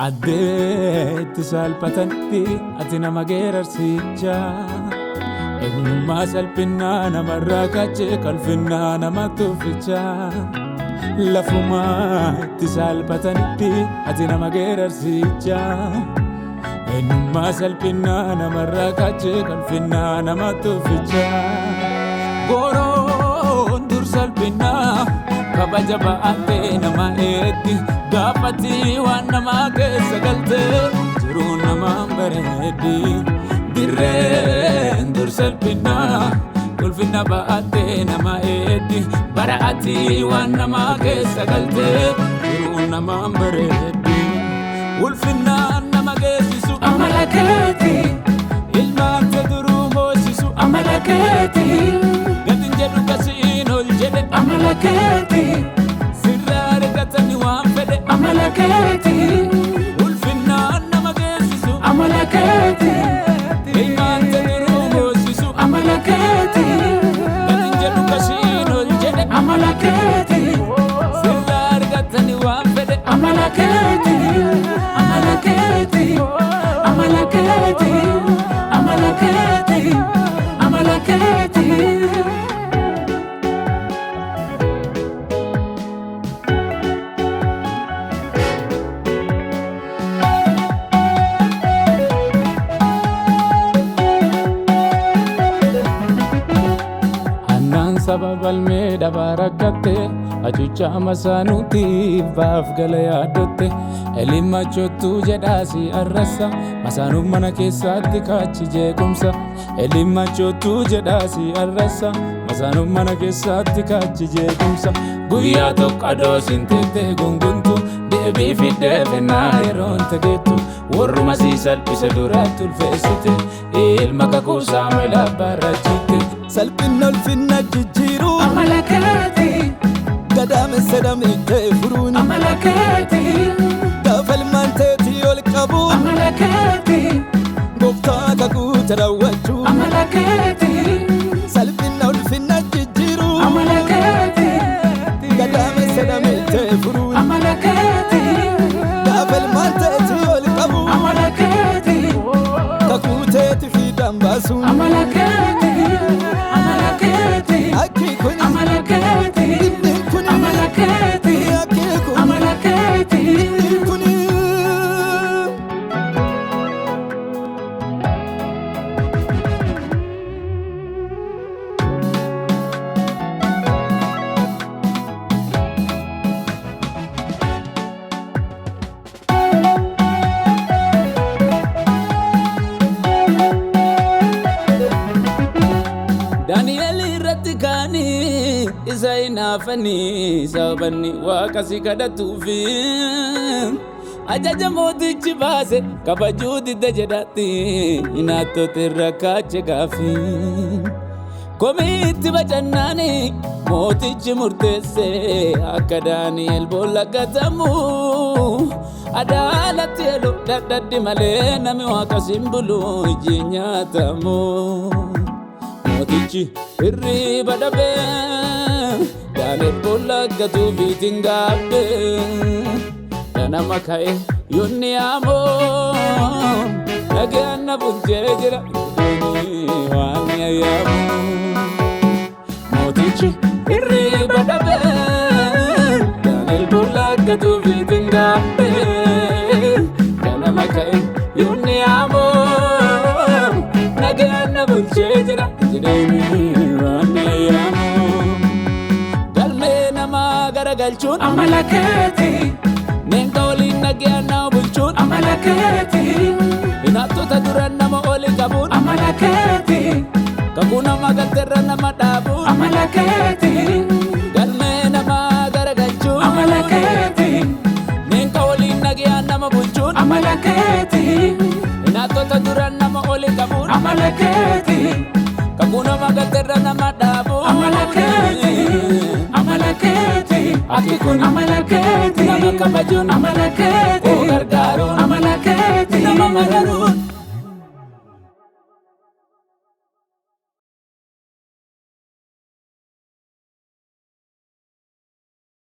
Addeetti salphatatti ati nama geerarsicha eenyummaa salphinnaa namarraa kaachee qalfinnaa nama tufficha lafumaatti salphatatti ati nama geerarsicha eenyummaa salphinnaa namarraa kaachee qalfinnaa nama tufficha goroon dur salphinnaa kabaja ba'attee nama eetti gaafatti waan namaa keessa galtee jiruun namaan bareeddi dirreen dur salphinnaa ulfinna ba'attee nama eetti bara'atti waan namaa keessa galtee jiruun namaan bareeddi ulfinnaan nama geessisu amala keeti ilmaante duruu moosisu amala keeti gatiin jedhu kasiin ol jedhe amala keeti sirraa argatani waan fedhe amala keeti ulfinnaan nama geessisu amala keeti ilmaante duruu moosisu amala keeti gatiin jedhu kasiin ol jedhe amala keeti sirraa argatani waan fedhe amala keeti amala keeti amala keeti amala keeti amala keeti sababal meedha barakkatte achucha masaanuutiif baaf gala yaaddotte elimachottuu jedhaasi arrasa masaanuuf mana keessaatti kaachi jeequmsa elimachottuu jedhaasi arrasa masaanuuf mana keessaatti kaachi jeequmsa guyyaa tokko adoosin teettee gunguntu deebii fiddee fennaa yeroon tageettu warruma sii salphise duratti ulfeessite ilma kakuusaa meelaa barrachitte salphinna ulfinna jijjiiru amala keeti gadaame sedamitte furuun amala keeti gaafalmaan teetii ol qabu amala keeti gooftaa kakuu tarawwachuu amala keeti salphinna ulfinna jijjiiru amala keeti gadaame sedamitte furuun amala keeti gaafalmaan teetii ol qabu amala keeti kakuu teetii fiidaan baasuun amala keeti amala keeti akki kun amala keeti inni kun amala keeti akki kun amala keeti inni kun Daniel irratti kaanii isa hinaafanii sababanni waaqa si kadhatuufi ajaja mootichi baase kabajuu didde jedhatti hinaattota irra kaache gaafii komiitti bacannaani mootichi murteesse akka Daani'el boolla gatamu adaalatti elu dadhaddi malee nami waaqa simbulu iji nyaatamu mootichi hirriba dhabee Daani'el boolla gatuufiitiin gaabbe ganama ka'e yoonni yaamoo dhagaan na bulchee jira waan yaayaamu mootichi hirriba dhabee Daani'el boolla gatuufiitiin gaabbe ganama ka'e yoonni yaamoo dhagaan na bulchee jira waan yaayaamu galmee namaa garagalchuun amala keeti neenka waliin nagaan na bulchuun amala keeti hinaattota duran nama oli qabuun kakuna magaterra nama dhabu amalaketi galme nama garagalchu amalaketi ninka waliin nagiyaa nama bulchuun amalaketi inaatota duran nama oli qabuun amalaketi kakuna magaterra nama dhabu amalaketi amalaketi akikun amalaketi nama kabajuun amalaketi gargaaruun amalaketi nama mararuun